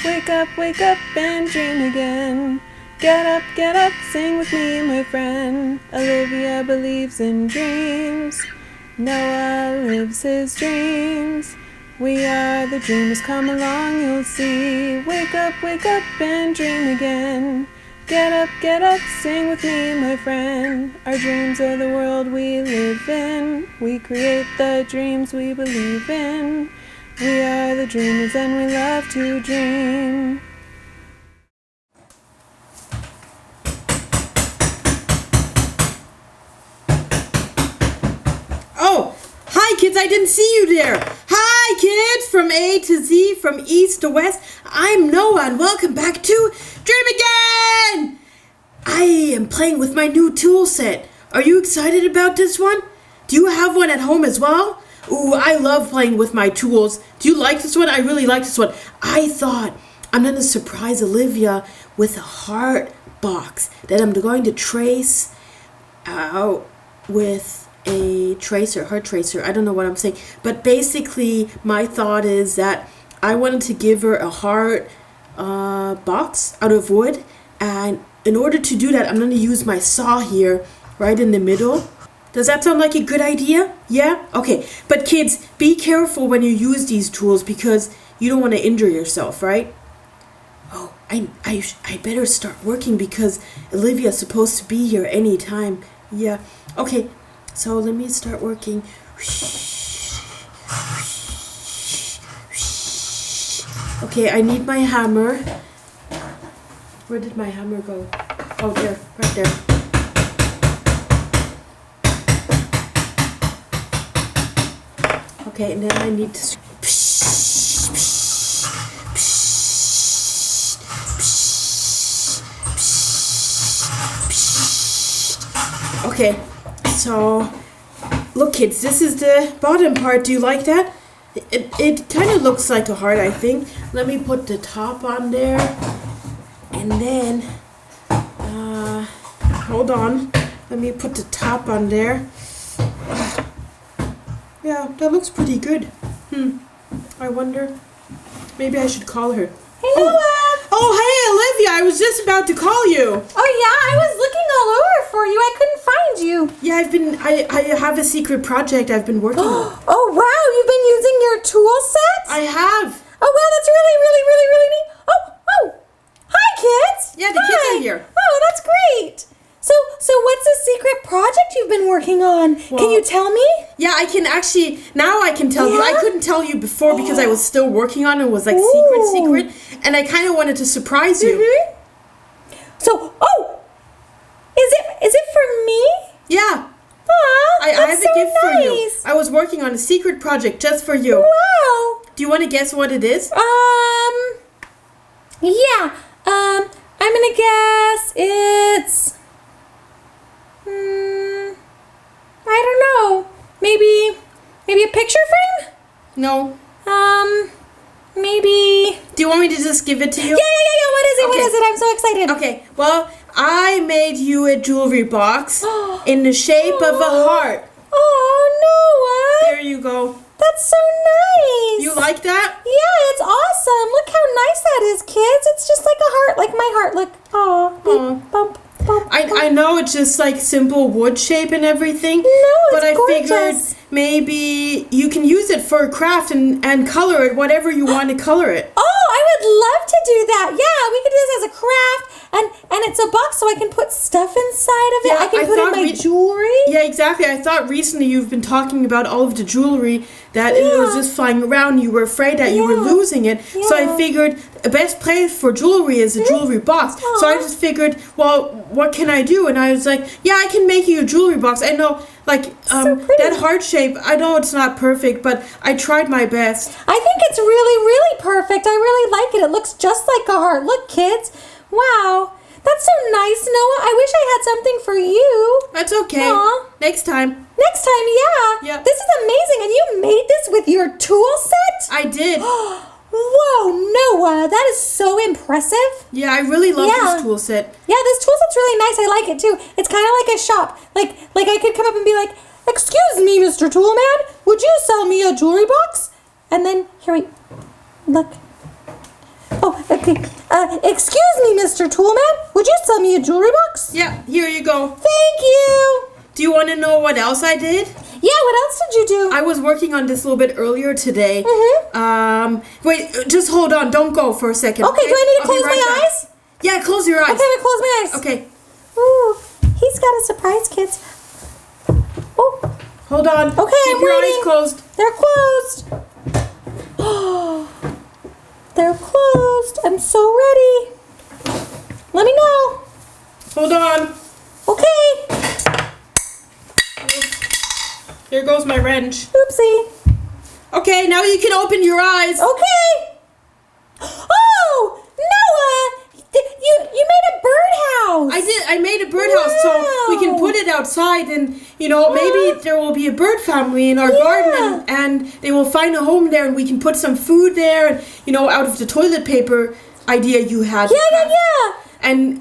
wake up and dream again. Get up, sing with me, my friend. Olivia believes in dreams. Noah lives his dreams. We are the dreamers, come along, you'll see. Wake up and dream again. Get up, sing with me, my friend. Our dreams are the world we live in. We create the dreams we believe in. We are the dreamers and we love to dream. Oh, hi kids, I didn't see you there. Hi kids, from A to Z, from East to West. I'm Noah and welcome back to Dream Again! I am playing with my new tool set. Are you excited about this one? Do you have one at home as well? Ooh, I love playing with my tools. Do you like this one? I really like this one. I thought I'm going to surprise Olivia with a heart box that I'm going to trace out with a heart tracer. I don't know what I'm saying. But basically, my thought is that I wanted to give her a heart box out of wood. And in order to do that, I'm going to use my saw here right in the middle. Does that sound like a good idea? Yeah? Okay. But kids, be careful when you use these tools because you don't want to injure yourself, right? Oh, I better start working because Olivia's supposed to be here anytime. Yeah. Okay. So let me start working. Okay, I need my hammer. Where did my hammer go? Oh, there. Right there. Okay, and then I need to... Okay, so... Look kids, this is the bottom part. Do you like that? It kind of looks like a heart, I think. Let me put the top on there. And then... hold on. Let me put the top on there. Yeah, that looks pretty good. I wonder. Maybe I should call her. Hey, Noah! Oh, hey, Olivia! I was just about to call you. Oh, yeah? I was looking all over for you. I couldn't find you. Yeah, I have a secret project I've been working on. Oh, wow! You've been using your tool set? I have. Oh, wow, that's really neat. Oh! Hi, kids! Yeah, the kids are here. Oh, that's great. So what's the secret project you've been working on? Well, can you tell me? Yeah, I can actually, now I can tell you. I couldn't tell you before because I was still working on it. It was like secret. And I kind of wanted to surprise you. So, is it for me? Yeah. Aw, I have so a gift for you. nice. I was working on a secret project just for you. Wow. Do you want to guess what it is? Yeah. I'm gonna guess it's... I don't know. Maybe a picture frame? No. Maybe... Do you want me to just give it to you? Yeah. What is it? Okay. What is it? I'm so excited. Okay, well, I made you a jewelry box in the shape of a heart. Oh, Noah. There you go. That's so nice. You like that? Yeah, it's awesome. Look how nice that is, kids. It's just like a heart, like my heart. Look. Oh, beep, bump. I know it's just like simple wood shape and everything. No, but I gorgeous. figured maybe you can use it for a craft and color it whatever you want to color it. Oh, I would love to do that. Yeah, we could do this as a craft, and it's a box so I can put stuff inside of it. Yeah, I can put in my jewelry. Yeah, exactly. I thought recently you've been talking about all of the jewelry that it was just flying around. You were afraid that you were losing it. So I figured the best place for jewelry is a jewelry box. So I just figured, well, what can I do? And I was like, yeah, I can make you a jewelry box. I know, like, that heart shape, I know it's not perfect, but I tried my best. I think it's really perfect. I really like it. It looks just like a heart. Look, kids. Wow. That's so nice, Noah. I wish I had something for you. That's okay. Aw. Next time. Next time, yeah. Yep. This is amazing. And you made this with your tool set? I did. Whoa, Noah. That is so impressive. Yeah, I really love this tool set. Yeah, this tool set's really nice. I like it too. It's kind of like a shop. Like I could come up and be like, "Excuse me, Mr. Toolman, would you sell me a jewelry box?" And then here we look. Oh, Okay. Excuse me, Mr. Toolman. Would you sell me a jewelry box? Yeah, here you go. Thank you. Do you want to know what else I did? Yeah, what else did you do? I was working on this a little bit earlier today. Mm-hmm. Wait, just hold on. Don't go for a second. Okay, do I need to I'll be close right my back. eyes? Yeah, close your eyes. Okay, I'm gonna close my eyes. Okay, Ooh, he's got a surprise, kids. Oh, hold on. okay, Keep I'm your waiting. eyes closed. They're closed. Oh, they're closed. I'm so ready. Let me know. Hold on. Okay. There goes my wrench. Oopsie. Okay, now you can open your eyes. Okay. Oh, Noah, you made a birdhouse. I did. I made a birdhouse so we can put it outside, and maybe there will be a bird family in our garden, and they will find a home there, and we can put some food there, and out of the toilet paper idea you had. Yeah. And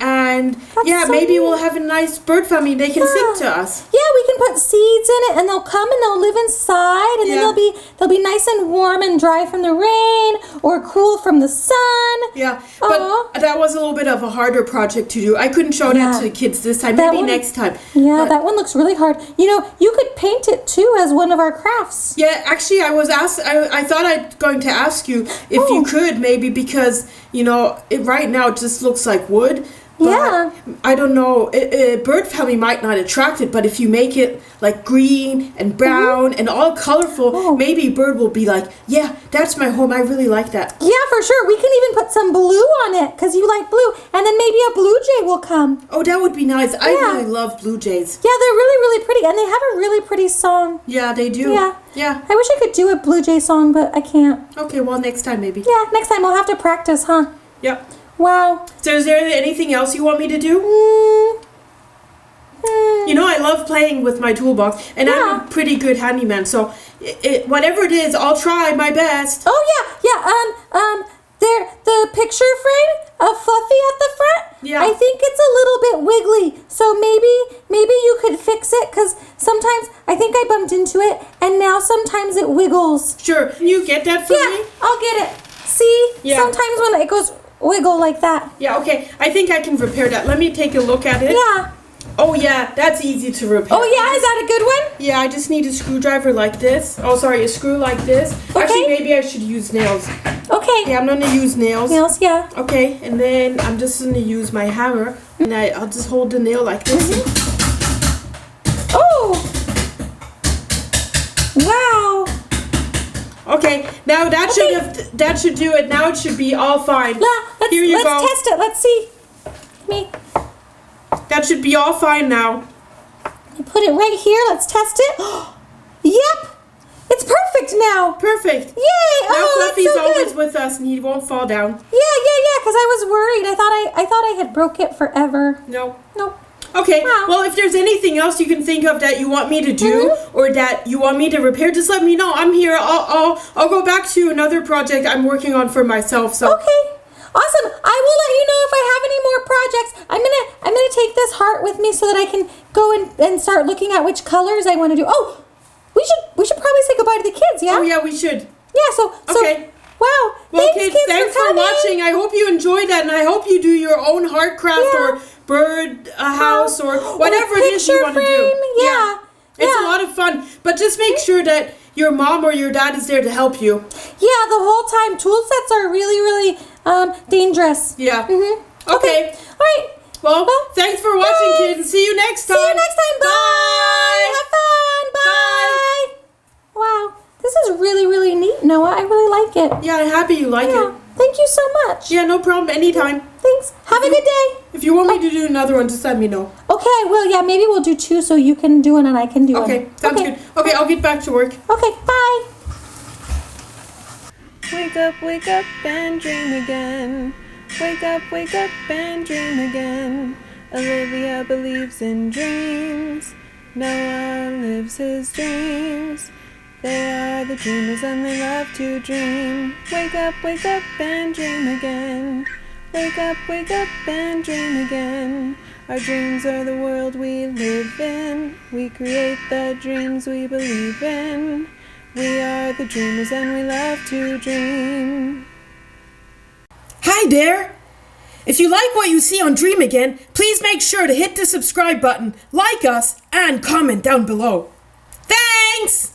so maybe neat. we'll have a nice bird family. They can sing to us. Yeah, we can put seeds in it, and they'll come and they'll live inside, and then they'll be nice and warm and dry from the rain or cool from the sun. Yeah, but that was a little bit of a harder project to do. I couldn't show that to the kids this time. Maybe next time. Yeah, that one looks really hard. You could paint it too as one of our crafts. Yeah, actually, I was asked. I thought I'd going to ask you if you could maybe because right now it just looks like wood. But I don't know. A bird family might not attract it, but if you make it like green and brown and all colorful, maybe a bird will be like, yeah, that's my home. I really like that. Yeah, for sure. We can even put some blue on it because you like blue. And then maybe a blue jay will come. Oh, that would be nice. I really love blue jays. Yeah, they're really, really pretty. And they have a really pretty song. Yeah, they do. Yeah. I wish I could do a blue jay song, but I can't. Okay, well, next time maybe. Yeah, next time we'll have to practice, huh? Yep. Wow. So is there anything else you want me to do? I love playing with my toolbox, and I'm a pretty good handyman, so whatever it is, I'll try my best. Oh, yeah. There, the picture frame of Fluffy at the front, I think it's a little bit wiggly, so maybe you could fix it, because sometimes I think I bumped into it, and now sometimes it wiggles. Sure. Can you get that for me? Yeah, I'll get it. See? Yeah. Sometimes when it goes wiggle like that. Yeah, okay. I think I can repair that. Let me take a look at it. Yeah. Oh, yeah. That's easy to repair. Oh, yeah? Is that a good one? Yeah, I just need a screwdriver like this. Oh, sorry, a screw like this. Okay. Actually, maybe I should use nails. Okay. Yeah, I'm going to use nails. Nails, yeah. Okay, and then I'm just going to use my hammer. And I'll just hold the nail like this. Oh! Wow. Okay, now that should do it. Now it should be all fine. Here you go. Let's test it. Let's see. Me. That should be all fine now. You put it right here. Let's test it. Yep. It's perfect now. Perfect. Yay! Now Fluffy's that's so always good. with us and he won't fall down. Yeah. Because I was worried. I thought I had broke it forever. No. Nope. Okay, Wow. well, if there's anything else you can think of that you want me to do or that you want me to repair, just let me know. I'm here. I'll go back to another project I'm working on for myself. So Okay. Awesome. I will let you know if I have any more projects. I'm gonna take this heart with me so that I can go and start looking at which colors I want to do. Oh, we should probably say goodbye to the kids. Yeah. Oh yeah, we should. Yeah. So. Okay. Wow. Well, Thanks, thanks for coming. watching. I hope you enjoyed that, and I hope you do your own heart craft or bird house or whatever it is you want to do. Frame. Yeah. It's a lot of fun, but just make sure that your mom or your dad is there to help you. Yeah, the whole time. Tool sets are really, really dangerous. Yeah. Mm-hmm. Okay. All right. Well, thanks for watching, kids, and see you next time. See you next time. Bye. Have fun. Bye. Wow. This is really, really neat, Noah. I really like it. Yeah, I'm happy you like it. Thank you so much. Yeah, no problem. Anytime. Thanks. Have a good day. If you want me to do another one, just let me know. Okay, I will. Yeah, maybe we'll do two so you can do one and I can do one. Okay, sounds good. Okay, I'll get back to work. Okay, bye. Wake up and dream again. Wake up and dream again. Olivia believes in dreams. Noah lives his dreams. They are the dreamers and they love to dream. Wake up and dream again. Wake up and dream again. Our dreams are the world we live in. We create the dreams we believe in. We are the dreamers and we love to dream. Hi Hi, Dare. If you like what you see on Dream Again, please make sure to hit the subscribe button, like us, and comment down below. Thanks!